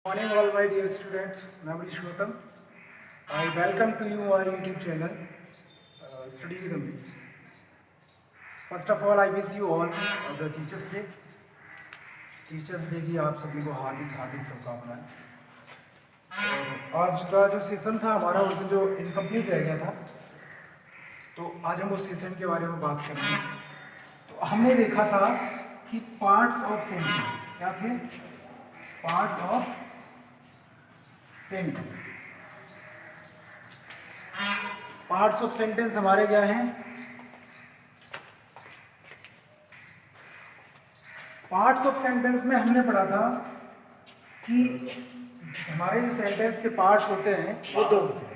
Morning all my dear students, मैं Amrish Gautam. I welcome to you our YouTube channel, Study with Amrish. First of all, I wish you all the Teachers Day. Teachers day की आप सभी को हार्दिक हार्दिक शुभकामनाएं. आज का जो सेशन था हमारा उस दिन जो इनकम्प्लीट रह गया था, तो आज हम उस सेशन के बारे में बात करेंगे. तो हमने देखा था कि पार्ट्स ऑफ सेंटेंस क्या थे. Parts of sentence. Parts of sentence हमारे क्या हैं. पार्ट्स ऑफ सेंटेंस में हमने पढ़ा था कि हमारे जो सेंटेंस के पार्ट्स होते हैं वो दो होते हैं.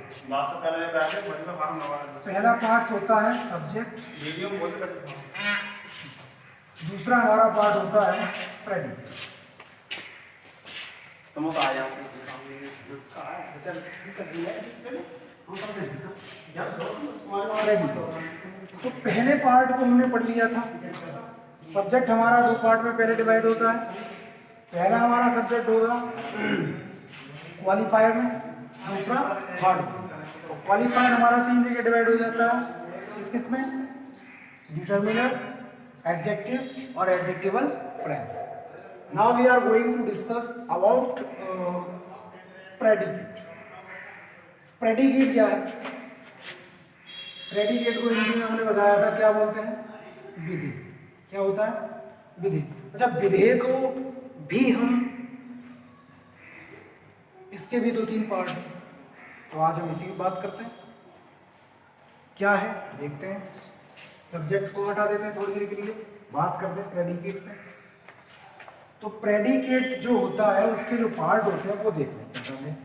पहला पार्ट होता है सब्जेक्ट, दूसरा हमारा पार्ट होता है प्रेडिकेट. तो पहले पार्ट को हमने पढ़ लिया था. सब्जेक्ट हमारा दो पार्ट में पहले डिवाइड होता है. पहला हमारा सब्जेक्ट होगा क्वालिफायर में, दूसरा वर्ब. तो क्वालिफायर हमारा तीन जगह डिवाइड हो जाता है. किस में? डिटर्मिनर, एडजेक्टिव और adjectival phrase. Now we are going to discuss about predicate. Predicate क्या है? प्रेडिकेट को हिंदी में हमने बताया था क्या बोलते हैं. विधेय. क्या होता है? विधेय. अच्छा, विधेय को भी हम, इसके भी दो तीन पार्ट हैं, तो आज हम इसी की बात करते हैं. क्या है देखते हैं. सब्जेक्ट को हटा देते हैं थोड़ी देर के लिए, बात करते हैं प्रेडिकेट में. तो प्रेडिकेट जो होता है उसके जो पार्ट होते हैं वो देख लेते हैं.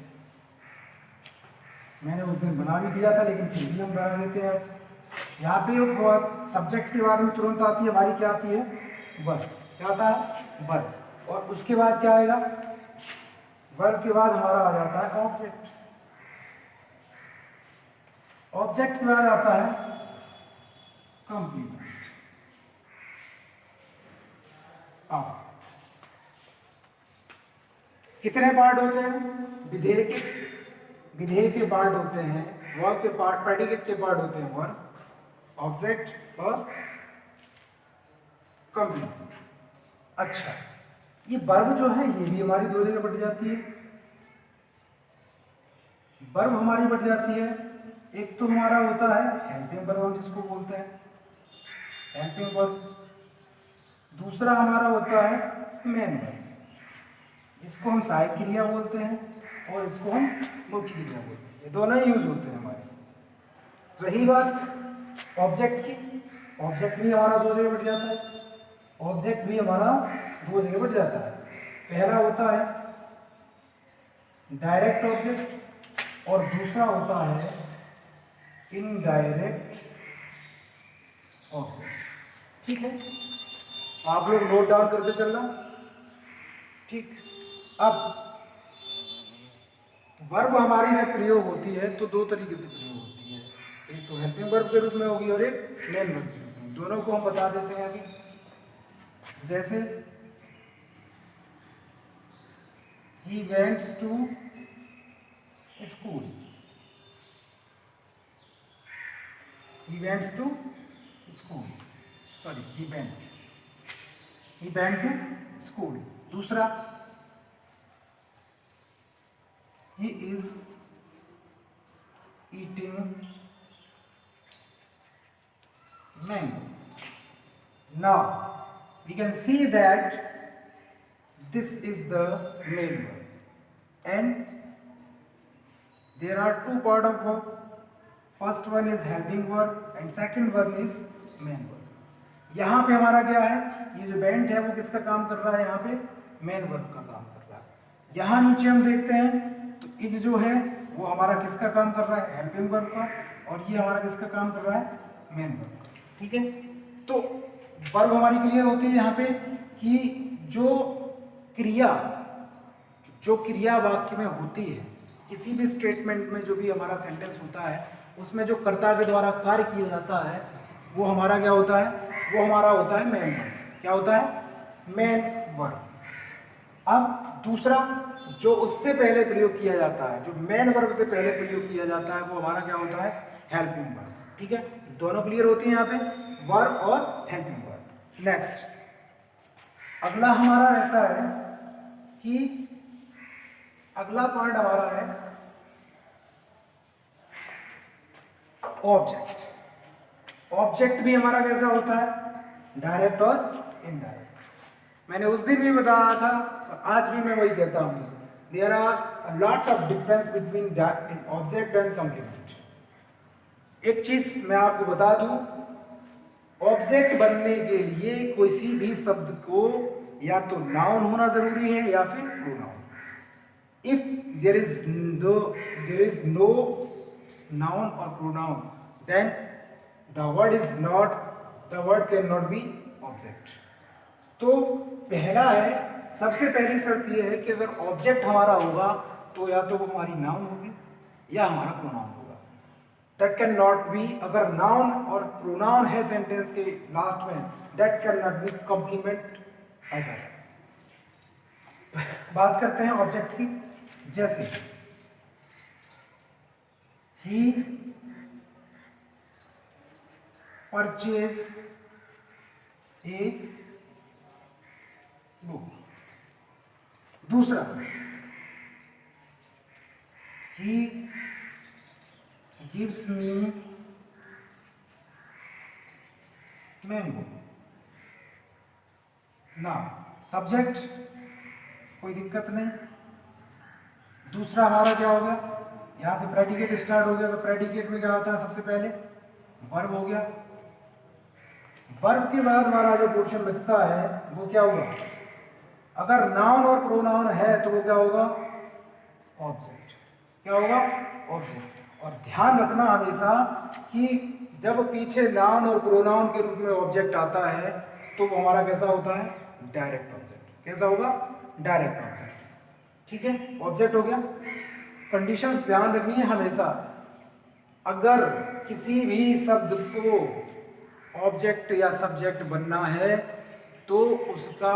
मैंने उस दिन बना भी दिया था लेकिन फिर भी हम बना देते हैं आज. यहाँ पे सब्जेक्ट के बाद में तुरंत आती है हमारी, क्या आती है? वर्ब. क्या आता है? वर्ब. और उसके बाद क्या आएगा? वर्ब के बाद हमारा आ जाता है ऑब्जेक्ट. ऑब्जेक्ट के बाद आता है कंप्लीमेंट. कितने पार्ट होते हैं विधेय के? विधेय के पार्ट होते हैं, वर्ब के पार्ट, प्रेडिकेट के पार्ट होते हैं वर्ब, ऑब्जेक्ट और कंप्लीमेंट. अच्छा, ये वर्ब जो है ये भी हमारी दो जगह बढ़ जाती है. वर्ब हमारी बढ़ जाती है. एक तो हमारा होता है हेल्पिंग वर्ब, हम जिसको बोलते हैं हेल्पिंग वर्ब. दूसरा हमारा होता है मेन वर्ब, इसको हम सहायक क्रिया बोलते हैं और इसको हम मुख्य क्रिया बोलते हैं. ये दोनों ही यूज होते हैं हमारे. रही बात ऑब्जेक्ट की, ऑब्जेक्ट भी हमारा दो जगह बढ़ जाता है. ऑब्जेक्ट भी हमारा दो जगह बढ़ जाता है. पहला होता है डायरेक्ट ऑब्जेक्ट और दूसरा होता है इनडायरेक्ट ऑब्जेक्ट. ठीक है, आप लोग नोट डाउन करके चलना. ठीक. अब वर्ब हमारी जब प्रयोग होती है तो दो तरीके से प्रयोग होती है. एक तो हेल्पिंग वर्ब के रूप में होगी और एक मेन वर्ब के रूप में. दोनों को हम बता देते हैं अभी. जैसे he went to school. He went to school. Sorry, he went. He went to school. दूसरा, he is eating mango. Now we can see that this is the main verb and there are two part of verb. First one is helping verb and second one is main verb. यहाँ पे हमारा क्या है? ये जो went है वो किसका काम कर रहा है? यहाँ पे मेन वर्ब का काम कर रहा है. यहाँ नीचे हम देखते हैं तो इज जो है वो हमारा किसका काम कर रहा है? हेल्पिंग वर्ब का. और ये हमारा किसका काम कर रहा है? मेन वर्ब का. ठीक है, तो वर्ब हमारी क्लियर होती है यहाँ पे कि जो क्रिया वाक्य में होती है, किसी भी स्टेटमेंट में जो भी हमारा सेंटेंस होता है उसमें जो कर्ता के द्वारा कार्य किया जाता है वो हमारा क्या होता है? वो हमारा होता है मेन वर्ब. क्या होता है? Main verb. अब दूसरा जो उससे पहले प्रयोग किया जाता है, जो मेन वर्ब से पहले प्रयोग किया जाता है, वो हमारा क्या होता है? Helping verb. ठीक है, दोनों क्लियर होती हैं यहाँ पे, वर्ब और हेल्पिंग वर्ब। नेक्स्ट अगला हमारा रहता है कि अगला पार्ट हमारा है ऑब्जेक्ट। ऑब्जेक्ट भी हमारा कैसा होता है? डायरेक्ट और इनडायरेक्ट। मैंने उस दिन भी बताया था और आज भी मैं वही कहता हूँ, there are a lot of difference between object and complement. एक चीज मैं आपको बता दूं, ऑब्जेक्ट बनने के लिए किसी भी शब्द को या तो नाउन होना जरूरी है या फिर pronoun. If there is no noun और pronoun, then the word can not be object. तो पहला है, सबसे पहली शर्त यह है कि अगर ऑब्जेक्ट हमारा होगा तो या तो वो हमारी नाउन होगी या हमारा प्रोनाउन होगा। दैट कैन नॉट बी, अगर नाउन और प्रोनाउन है सेंटेंस के लास्ट में, that can not be complement other. बात करते हैं ऑब्जेक्ट की। जैसे ही परचेज ए बुक। दूसरा, he gives me mango। ना सब्जेक्ट, कोई दिक्कत नहीं। दूसरा हमारा क्या हो गया? यहां से प्रेडिकेट स्टार्ट हो गया, तो प्रेडिकेट में क्या होता है? सबसे पहले वर्ब हो गया। वर्ब के बाद वाला जो पोर्शन बचता है वो क्या हुआ? अगर नाउन और प्रोनाउन है तो वो क्या होगा? ऑब्जेक्ट। क्या होगा? ऑब्जेक्ट। और ध्यान रखना हमेशा कि जब पीछे नाउन और प्रोनाउन के रूप में ऑब्जेक्ट आता है तो वो हमारा कैसा होता है? Direct object. कैसा होगा? Direct object. ठीक है, ऑब्जेक्ट हो गया। कंडीशंस ध्यान रखनी है हमेशा। अगर किसी भी शब्द को ऑब्जेक्ट या सब्जेक्ट बनना है तो उसका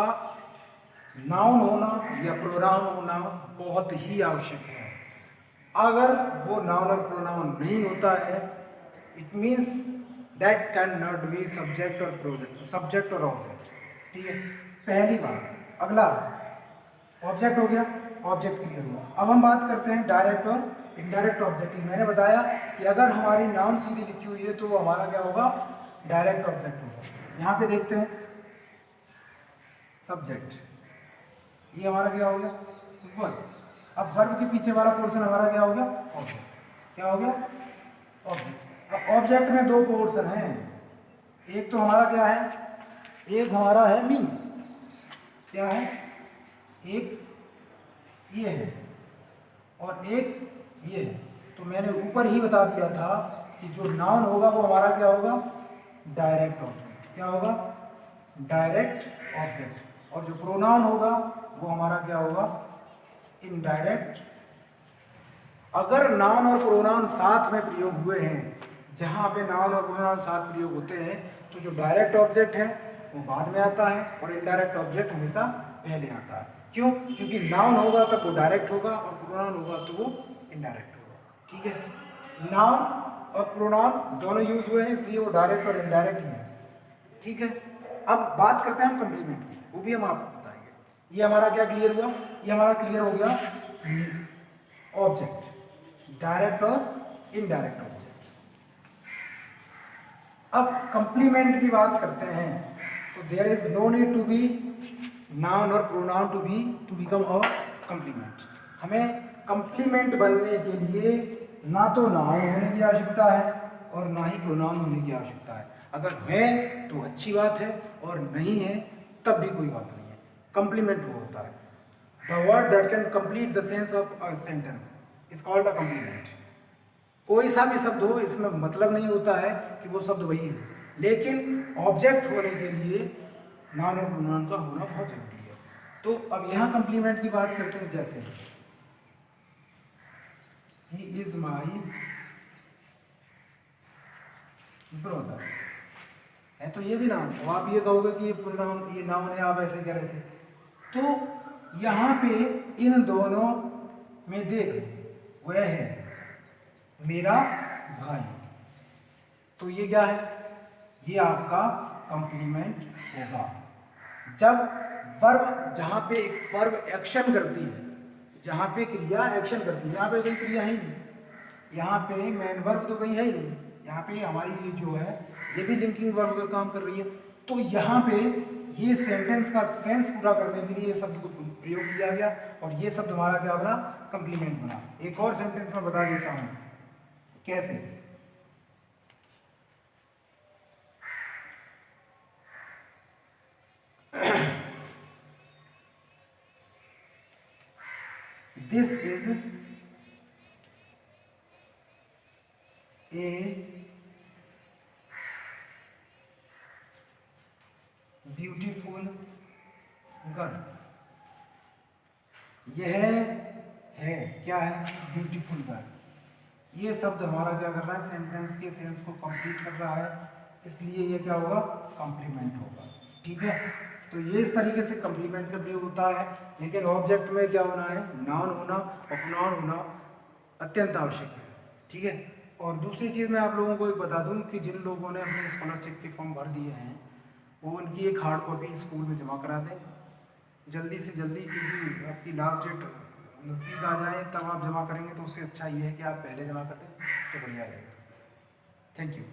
नाउन होना या प्रोनाउन होना बहुत ही आवश्यक है। अगर वो नाउन और प्रोनाउन नहीं होता है, it means that can not be subject और ऑब्जेक्ट। ठीक है, पहली बात। अगला ऑब्जेक्ट हो गया, ऑब्जेक्ट क्लियर हुआ। अब हम बात करते हैं डायरेक्ट और इनडायरेक्ट ऑब्जेक्ट की। मैंने बताया कि अगर हमारी नाउन सीधी लिखी हुई है तो वो हमारा क्या होगा? डायरेक्ट ऑब्जेक्ट होगा। यहाँ पे देखते हैं सब्जेक्ट, ये हमारा क्या हो गया? वर्ब। अब वर्ब के पीछे वाला पोर्शन हमारा क्या हो गया? ऑब्जेक्ट। क्या हो गया? ऑब्जेक्ट। अब ऑब्जेक्ट में दो पोर्शन हैं, एक तो हमारा क्या है? एक हमारा है मी। क्या है? एक ये है और एक ये है। तो मैंने ऊपर ही बता दिया था कि जो नाउन होगा वो हमारा क्या होगा? Direct object. क्या होगा? Direct object. और जो प्रोनाउन होगा वो हमारा क्या होगा? इनडायरेक्ट। अगर नाउन और प्रोनाउन साथ में प्रयोग हुए हैं, जहां पे नाउन और प्रोनाउन साथ प्रयोग होते हैं, तो जो डायरेक्ट ऑब्जेक्ट है वो बाद में आता है और इनडायरेक्ट ऑब्जेक्ट हमेशा पहले आता है। क्यों? क्योंकि नाउन होगा तब वो डायरेक्ट होगा और प्रोनाउन होगा तो वो इनडायरेक्ट होगा। ठीक है, नाउन और प्रोनाउन दोनों यूज हुए हैं, इसलिए वो डायरेक्ट और इनडायरेक्ट है। ठीक है, अब बात करते हैं हम कंप्लीमेंट की, वो भी हम आपको बताएंगे। ये हमारा क्या क्लियर हुआ? ये हमारा क्लियर हो गया ऑब्जेक्ट, डायरेक्ट और इनडायरेक्ट ऑब्जेक्ट। अब कंप्लीमेंट की बात करते हैं तो there is no need to be noun और pronoun to become a complement. हमें कंप्लीमेंट बनने के लिए ना तो नाउन होने की आवश्यकता है और ना ही प्रोनाउन होने की आवश्यकता है। अगर है तो अच्छी बात है और नहीं है तब भी कोई बात नहीं है। कंप्लीमेंट वो होता है the word that can complete the sense of a sentence is called a complement. कोई सा भी शब्द हो, इसमें मतलब नहीं होता है कि वो शब्द वही है, लेकिन ऑब्जेक्ट होने के लिए नाउन और प्रोनाउन का होना बहुत जरूरी है। तो अब यहाँ कंप्लीमेंट की बात करते हैं। जैसे ही इज माई ब्रदर है तो ये भी नाउन। अब आप ये कहोगे कि ये प्रोनाउन, ये नाउन है, आप ऐसे कह रहे थे। तो यहाँ पे इन दोनों में देख वह है मेरा भाई, तो ये क्या है, ये आपका कंप्लीमेंट होगा। जब वर्ब, जहाँ पे एक वर्ब एक्शन करती है, जहाँ पे क्रिया एक्शन करती है, यहाँ पे कोई क्रिया है ही नहीं, यहाँ पे मेन वर्ब तो कहीं है ही नहीं, यहाँ पे हमारी ये जो है ये भी लिंकिंग वर्ब का काम कर रही है। तो यहाँ पे ये सेंटेंस का सेंस पूरा करने के लिए ये शब्द को प्रयोग किया गया और ये शब्द हमारा क्या बना, कंप्लीमेंट बना। एक और सेंटेंस में बता देता हूँ कैसे। This is a beautiful girl। यह है क्या है, ब्यूटीफुल गर्ल। ये शब्द हमारा क्या कर रहा है, सेंटेंस के सेंस को कंप्लीट कर रहा है, इसलिए ये क्या होगा, कॉम्प्लीमेंट होगा। ठीक है, तो ये इस तरीके से कॉम्प्लीमेंट का प्रयोग होता है। लेकिन ऑब्जेक्ट में क्या होना है, नाउन होना और प्रोनाउन होना अत्यंत आवश्यक है। ठीक है, और दूसरी चीज़ मैं आप लोगों को एक बता दूं कि जिन लोगों ने अपने स्कॉलरशिप के फॉर्म भर दिए हैं वो उनकी एक हार्ड कॉपी स्कूल में जमा करा दें जल्दी से जल्दी, क्योंकि आपकी लास्ट डेट नज़दीक आ जाए तब आप जमा करेंगे तो उससे अच्छा ये है कि आप पहले जमा कर दें तो बढ़िया रहेगा। Thank you.